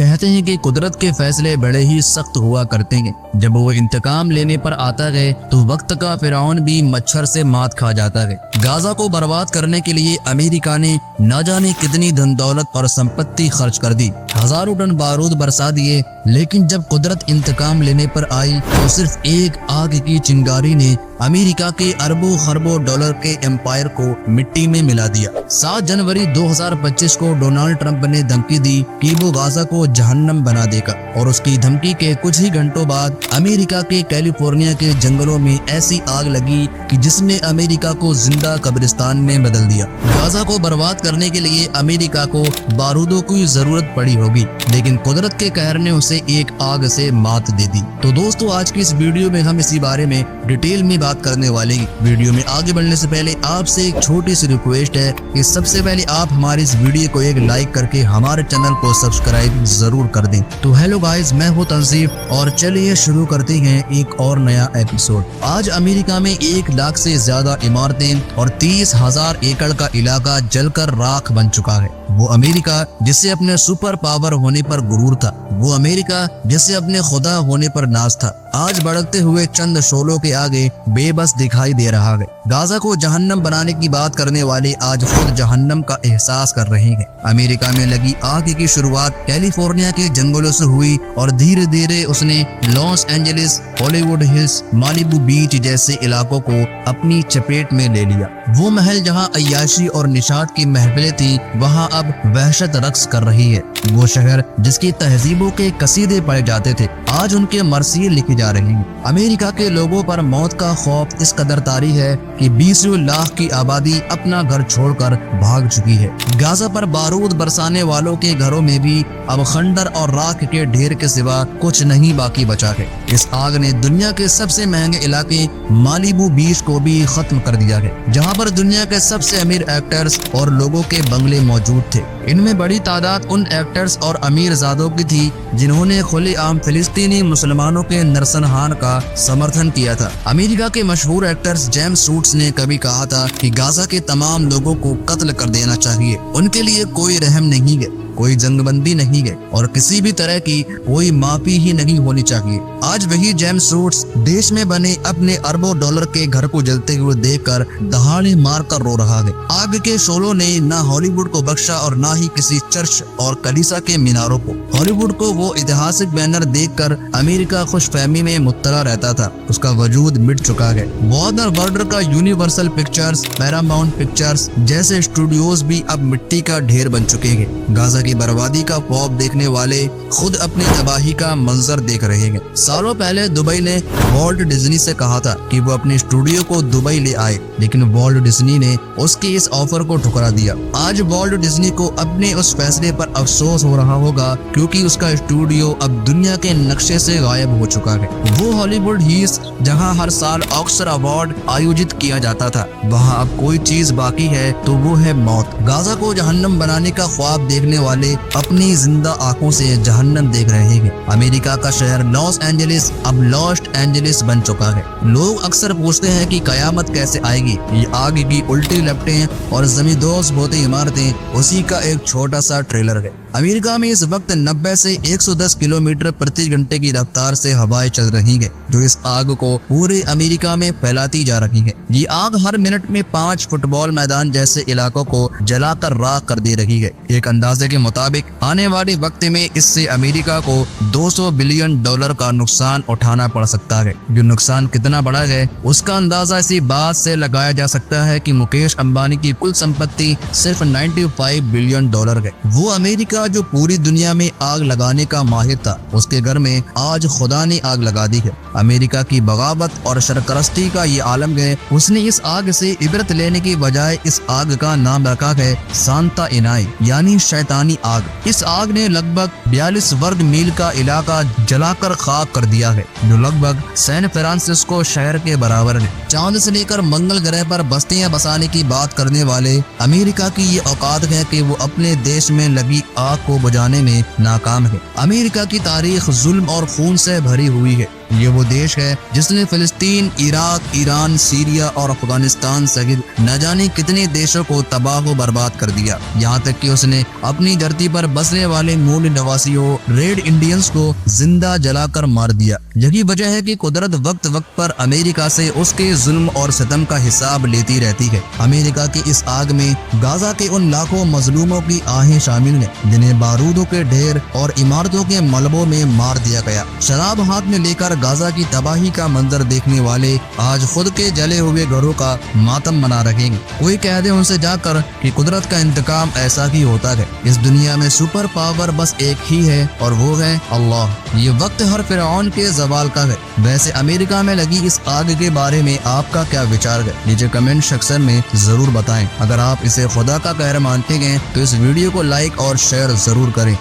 کہتے ہیں کہ قدرت کے فیصلے بڑے ہی سخت ہوا کرتے ہیں۔ جب وہ انتقام لینے پر آتا ہے تو وقت کا فرعون بھی مچھر سے مات کھا جاتا ہے۔ غزہ کو برباد کرنے کے لیے امریکہ نے نہ جانے کتنی دھن دولت اور سمپتی خرچ کر دی، ہزاروں ٹن بارود برسا دیے، لیکن جب قدرت انتقام لینے پر آئی تو صرف ایک آگ کی چنگاری نے امریکہ کے اربوں خربوں ڈالر کے امپائر کو مٹی میں ملا دیا۔ 7 جنوری 2025 کو ڈونلڈ ٹرمپ نے دھمکی دی کہ وہ غزہ کو جہنم بنا دے گا، اور اس کی دھمکی کے کچھ ہی گھنٹوں بعد امریکہ کے کیلیفورنیا کے جنگلوں میں ایسی آگ لگی کہ جس نے امریکہ کو زندہ قبرستان میں بدل دیا۔ غزہ کو برباد کرنے کے لیے امریکہ کو بارودوں کی ضرورت پڑی ہوگی، لیکن قدرت کے قہر نے اسے ایک آگ سے مات دے دی۔ تو دوستو، آج کی اس ویڈیو میں ہم اسی بارے میں ڈیٹیل میں بات کرنے والے ہیں۔ ویڈیو میں آگے بڑھنے سے پہلے آپ سے ایک چھوٹی سی ریکویسٹ ہے کہ سب سے پہلے آپ ہماری اس ویڈیو کو ایک لائک کر کے ہمارے چینل کو سبسکرائب ضرور کر دیں۔ تو ہیلو گائز، میں ہوں تنظیف، اور چلیے شروع کرتے ہیں ایک اور نیا ایپیسوڈ۔ آج امریکہ میں 1 لاکھ سے زیادہ عمارتیں اور 30,000 ایکڑ کا علاقہ جل کر راکھ بن چکا ہے۔ وہ امریکہ جسے اپنے سپر پاور ہونے پر غرور تھا، وہ امریکہ جسے اپنے خدا ہونے پر ناز تھا، آج بڑھتے ہوئے چند شعلوں کے آگے بے بس دکھائی دے رہا ہے۔ غزہ کو جہنم بنانے کی بات کرنے والے آج خود جہنم کا احساس کر رہے ہیں۔ امریکہ میں لگی آگ کی شروعات کیلیفورنیا کے جنگلوں سے ہوئی، اور دھیرے دھیرے اس نے لاس اینجلس، ہالی ووڈ ہلز، مالیبو بیچ جیسے علاقوں کو اپنی چپیٹ میں لے لیا۔ وہ محل جہاں عیاشی اور نشاط کی محفلیں تھیں، وہاں اب وحشت رقص کر رہی ہے۔ وہ شہر جس کی تہذیبوں کے قصیدے پڑھے جاتے تھے، آج ان کے مرثیے لکھی جا رہی ہیں۔ امریکہ کے لوگوں پر موت کا خوف اس قدر طاری ہے کہ 20 لاکھ کی آبادی اپنا گھر چھوڑ کر بھاگ چکی ہے۔ غزہ پر بارود برسانے والوں کے گھروں میں بھی اب خنڈر اور راکھ کے ڈھیر کے سوا کچھ نہیں باقی بچا ہے۔ اس آگ نے دنیا کے سب سے مہنگے علاقے مالیبو بیچ کو بھی ختم کر دیا ہے، جہاں پر دنیا کے سب سے امیر ایکٹرز اور لوگوں کے بنگلے موجود تھے۔ ان میں بڑی تعداد ان ایکٹرز اور امیر زادوں کی تھی جنہوں نے کھلے عام فلسطینی مسلمانوں کے نرسنہان کا سمرتھن کیا تھا۔ امریکہ کے مشہور ایکٹرز جیمس سوٹس نے کبھی کہا تھا کہ غزہ کے تمام لوگوں کو قتل کر دینا چاہیے، ان کے لیے کوئی رحم نہیں ہے، کوئی جنگ بندی نہیں ہے، اور کسی بھی طرح کی کوئی معافی ہی نہیں ہونی چاہیے۔ آج وہی جیمس سوٹس دیش میں بنے اپنے اربوں ڈالر کے گھر کو جلتے ہوئے دیکھ کر دہاڑے مار کر رو رہا ہے۔ آگ کے شعلوں نے نہ ہالی ووڈ کو بخشا اور نہ ہی کسی چرچ اور کلیسا کے میناروں کو۔ ہالی ووڈ کو وہ اتہاسک بینر دیکھ کر امریکہ خوش فہمی میں مبتلا رہتا تھا، اس کا وجود مٹ چکا ہے۔ وارنر برادر کا یونیورسل پکچرز، پیراماؤنٹ پکچرز جیسے اسٹوڈیوز بھی اب مٹی کا ڈھیر بن چکے ہیں۔ غزہ کی بربادی کا خواب دیکھنے والے خود اپنی تباہی کا منظر دیکھ رہے ہیں۔ سالوں پہلے دبئی نے والٹ ڈزنی سے کہا تھا کہ وہ اپنے اسٹوڈیو کو دبئی لے آئے، لیکن والٹ ڈزنی نے اس کے اس آفر کو ٹھکرا دیا۔ آج والٹ ڈزنی کو اپنے اس فیصلے پر افسوس ہو رہا ہوگا، کیونکہ اس کا اسٹوڈیو اب دنیا کے نقشے سے غائب ہو چکا ہے۔ وہ ہالی ووڈ ہیس جہاں ہر سال آسکر ایوارڈ آیوجت کیا جاتا تھا، وہاں اب کوئی چیز باقی ہے تو وہ ہے موت۔ غزہ کو جہنم بنانے کا خواب دیکھنے والے اپنی زندہ آنکھوں سے جہنم دیکھ رہے ہیں۔ امریکہ کا شہر لاس اینجلس اب لاسٹ اینجلس بن چکا ہے۔ لوگ اکثر پوچھتے ہیں کہ قیامت کیسے آئے گی؟ یہ آگ کی الٹی لپٹیں اور زمیندوز ہوتی عمارتیں اسی کا ایک چھوٹا سا ٹریلر ہے۔ امریکہ میں اس وقت 90 سے 110 کلومیٹر پرتی گھنٹے کی رفتار سے ہوائیں چل رہی ہیں، جو اس آگ کو پورے امریکہ میں پھیلاتی جا رہی ہے۔ یہ آگ ہر منٹ میں 5 فٹ بال میدان جیسے علاقوں کو جلا کر راکھ کر دے رہی ہے۔ ایک اندازے کے مطابق آنے والے وقت میں اس سے امریکہ کو $200 بلین کا نقصان اٹھانا پڑ سکتا ہے۔ جو نقصان کتنا بڑا ہے اس کا اندازہ اسی بات سے لگایا جا سکتا ہے کہ مکیش امبانی کی کل سمپتی صرف $95 بلین ہے۔ وہ امریکہ جو پوری دنیا میں آگ لگانے کا ماہر تھا، اس کے گھر میں آج خدا نے آگ لگا دی ہے۔ امریکہ کی بغاوت اور شرکرستی کا یہ عالم ہے، اس نے اس آگ سے عبرت لینے کی بجائے اس آگ کا نام رکھا ہے سانتا انائی، یعنی شیطانی آگ۔ اس آگ نے لگ بھگ 42 ورگ میل کا علاقہ جلا کر خاک کر دیا ہے، جو لگ بھگ سین فرانسسکو شہر کے برابر ہے۔ چاند سے لے کر منگل گرہ پر بستیاں بسانے کی بات کرنے والے امریکہ کی یہ اوقات ہے کہ وہ اپنے دیش میں لگی آگ کو بجھانے میں ناکام ہے۔ امریکہ کی تاریخ ظلم اور خون سے بھری ہوئی ہے۔ یہ وہ دیش ہے جس نے فلسطین، عراق، ایران، سیریا اور افغانستان سمیت نہ جانے کتنے دیشوں کو تباہ و برباد کر دیا، یہاں تک کہ اس نے اپنی دھرتی پر بسنے والے مول نواسیوں ریڈ انڈینز کو زندہ جلا کر مار دیا۔ یہی وجہ ہے کہ قدرت وقت وقت پر امریکہ سے اس کے ظلم اور ستم کا حساب لیتی رہتی ہے۔ امریکہ کی اس آگ میں غزہ کے ان لاکھوں مظلوموں کی آہیں شامل ہیں جنہیں بارودوں کے ڈھیر اور عمارتوں کے ملبوں میں مار دیا گیا۔ شراب ہاتھ میں لے کر غزہ کی تباہی کا منظر دیکھنے والے آج خود کے جلے ہوئے گھروں کا ماتم منا رکھیں گے۔ کوئی کہہ دے ان سے جا کر کہ قدرت کا انتقام ایسا ہی ہوتا ہے۔ اس دنیا میں سپر پاور بس ایک ہی ہے اور وہ ہے اللہ۔ یہ وقت ہر فرعون کے زوال کا ہے۔ ویسے امریکہ میں لگی اس آگ کے بارے میں آپ کا کیا وچار ہے؟ نیچے کمنٹ سیکشن میں ضرور بتائیں۔ اگر آپ اسے خدا کا قہر مانتے ہیں تو اس ویڈیو کو لائک اور شیئر ضرور کریں۔